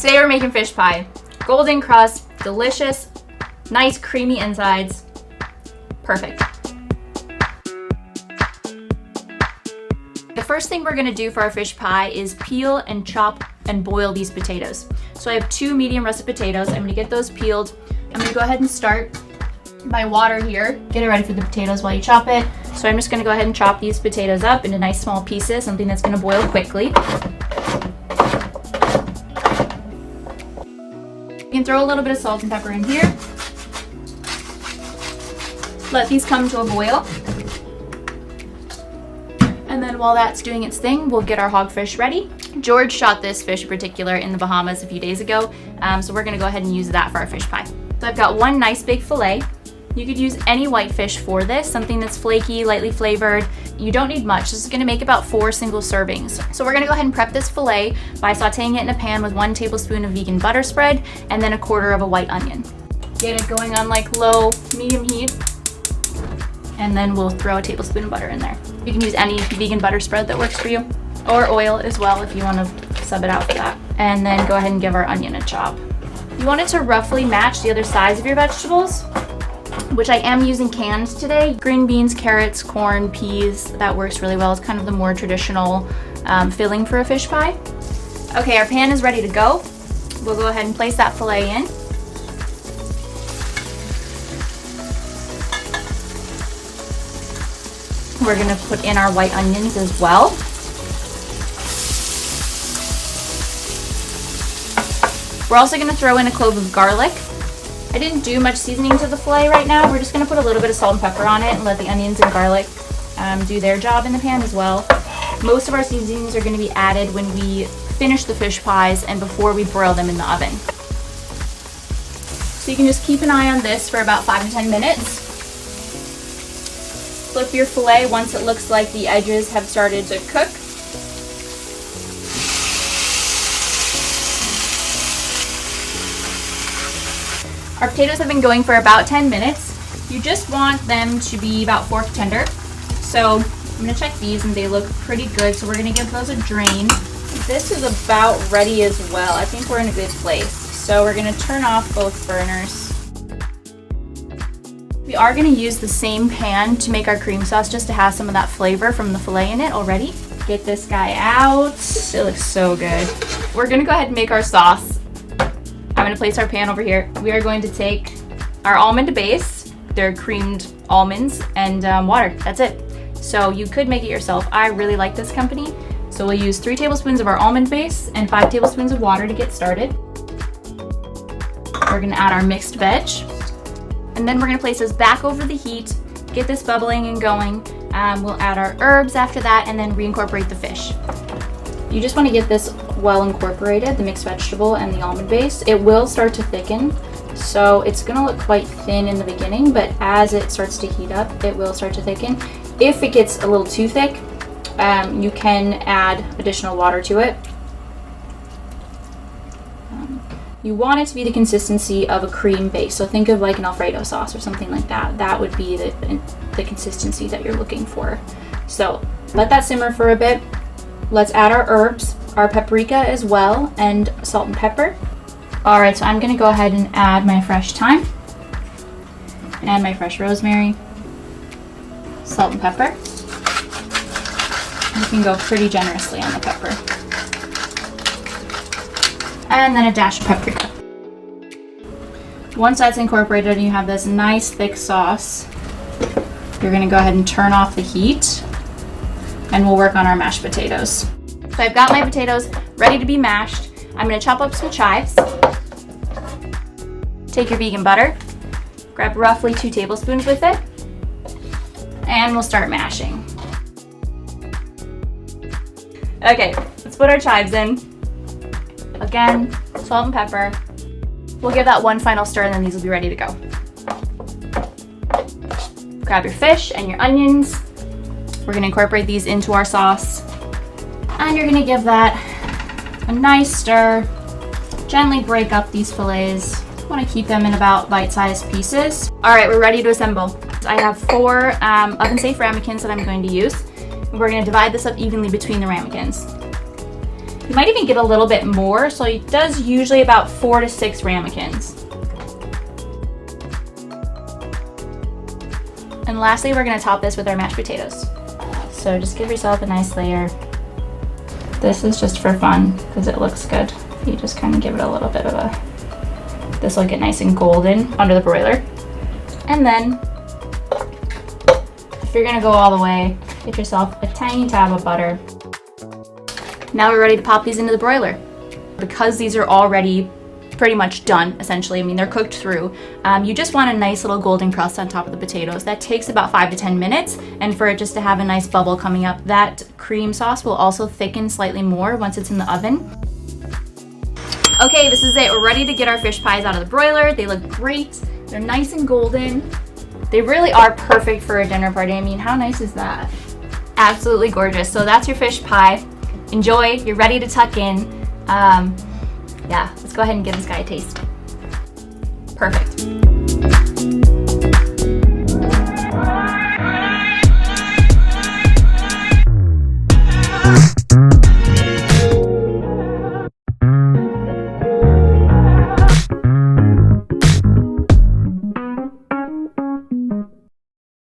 Today we're making fish pie. Golden crust, delicious, nice creamy insides. Perfect. The first thing we're gonna do for our fish pie is peel and chop and boil these potatoes. So I have 2 medium russet potatoes. I'm gonna get those peeled. I'm gonna go ahead and start my water here. Get it ready for the potatoes while you chop it. So I'm just gonna go ahead and chop these potatoes up into nice small pieces, something that's gonna boil quickly. You can throw a little bit of salt and pepper in here. Let these come to a boil. And then while that's doing its thing, we'll get our hogfish ready. George shot this fish in particular in the Bahamas a few days ago, so we're gonna go ahead and use that for our fish pie. So I've got 1 nice big fillet. You could use any white fish for this, something that's flaky, lightly flavored. You don't need much. This is gonna make about 4 single servings. So we're gonna go ahead and prep this fillet by sauteing it in a pan with 1 tablespoon of vegan butter spread and then 1/4 of a white onion. Get it going on like low, medium heat, and then we'll throw a tablespoon of butter in there. You can use any vegan butter spread that works for you, or oil as well if you want to sub it out for that. And then go ahead and give our onion a chop. You want it to roughly match the other size of your vegetables, which I am using canned today. Green beans, carrots, corn, peas, that works really well. It's kind of the more traditional filling for a fish pie. Okay, our pan is ready to go. We'll go ahead and place that fillet in. We're gonna put in our white onions as well. We're also gonna throw in a clove of garlic. I didn't do much seasoning to the fillet right now. We're just gonna put a little bit of salt and pepper on it and let the onions and garlic do their job in the pan as well. Most of our seasonings are gonna be added when we finish the fish pies and before we broil them in the oven. So you can just keep an eye on this for about 5 to 10 minutes. Flip your fillet once it looks like the edges have started to cook. Our potatoes have been going for about 10 minutes. You just want them to be about fork tender. So I'm gonna check these and they look pretty good. So we're gonna give those a drain. This is about ready as well. I think we're in a good place. So we're gonna turn off both burners. We are gonna use the same pan to make our cream sauce just to have some of that flavor from the fillet in it already. Get this guy out. It looks so good. We're gonna go ahead and make our sauce. I'm gonna place our pan over here. We are going to take our almond base, they're creamed almonds, and water. That's it. So you could make it yourself. I really like this company. So we'll use 3 tablespoons of our almond base and 5 tablespoons of water to get started. We're gonna add our mixed veg. And then we're gonna place this back over the heat, get this bubbling and going. We'll add our herbs after that and then reincorporate the fish. You just wanna get this well incorporated, the mixed vegetable and the almond base. It will start to thicken, so it's gonna look quite thin in the beginning, but as it starts to heat up, it will start to thicken. If it gets a little too thick, you can add additional water to it. You want it to be the consistency of a cream base. So think of like an Alfredo sauce or something like that. That would be the consistency that you're looking for. So let that simmer for a bit. Let's add our herbs, our paprika as well, and salt and pepper. All right, so I'm gonna go ahead and add my fresh thyme and my fresh rosemary, salt and pepper. You can go pretty generously on the pepper. And then a dash of paprika. Once that's incorporated and you have this nice thick sauce, you're gonna go ahead and turn off the heat and we'll work on our mashed potatoes. So I've got my potatoes ready to be mashed. I'm gonna chop up some chives. Take your vegan butter, grab roughly 2 tablespoons with it, and we'll start mashing. Okay, let's put our chives in. Again, salt and pepper. We'll give that one final stir and then these will be ready to go. Grab your fish and your onions. We're gonna incorporate these into our sauce. And you're gonna give that a nice stir. Gently break up these fillets. You wanna keep them in about bite-sized pieces. All right, we're ready to assemble. I have 4 oven-safe ramekins that I'm going to use. We're gonna divide this up evenly between the ramekins. You might even get a little bit more, so it does usually about 4 to 6 ramekins. And lastly, we're gonna top this with our mashed potatoes. So just give yourself a nice layer. This is just for fun because it looks good. You just kind of give it a little bit of a, this will get nice and golden under the broiler. And then, if you're gonna go all the way, get yourself a tiny tab of butter. Now we're ready to pop these into the broiler. Because these are already pretty much done, essentially, I mean, they're cooked through, you just want a nice little golden crust on top of the potatoes. That takes about 5 to 10 minutes, and for it just to have a nice bubble coming up, that cream sauce will also thicken slightly more once it's in the oven. Okay, this is it. We're ready to get our fish pies out of the broiler. They look great. They're nice and golden. They really are perfect for a dinner party. I mean, how nice is that? Absolutely gorgeous. So that's your fish pie. Enjoy. You're ready to tuck in. Yeah, let's go ahead and give this guy a taste. Perfect.